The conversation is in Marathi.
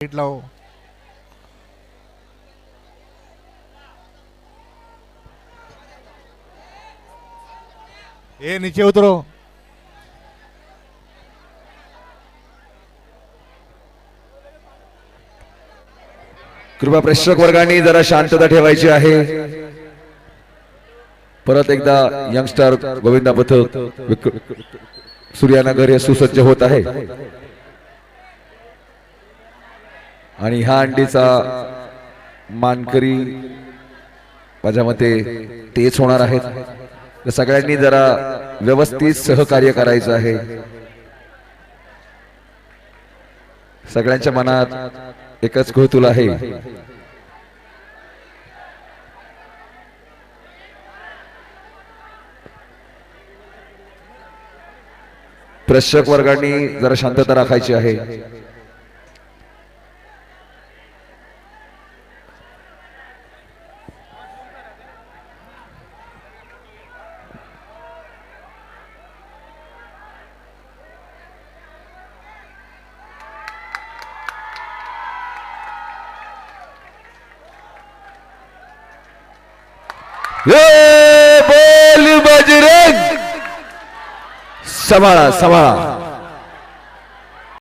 लाओ। ए नीचे उतरो। कृपा प्रेक्षक वर्गाने जरा शांतता ठेवायची आहे। परत एकदा यंगस्टर गोविंदा पथक सूर्यानगर हे सुसज्ज होत आहे आणि ह्या अंडीचा मानकरी माझ्या मते तेच होणार आहेत। तर सगळ्यांनी जरा व्यवस्थित सहकार्य करायचं आहे। सगळ्यांच्या मनात एकच कौतूहल आहे। प्रेक्षक वर्गाने जरा शांतता राखायची आहे। बोल बजरंग, सांभाळा सांभाळा।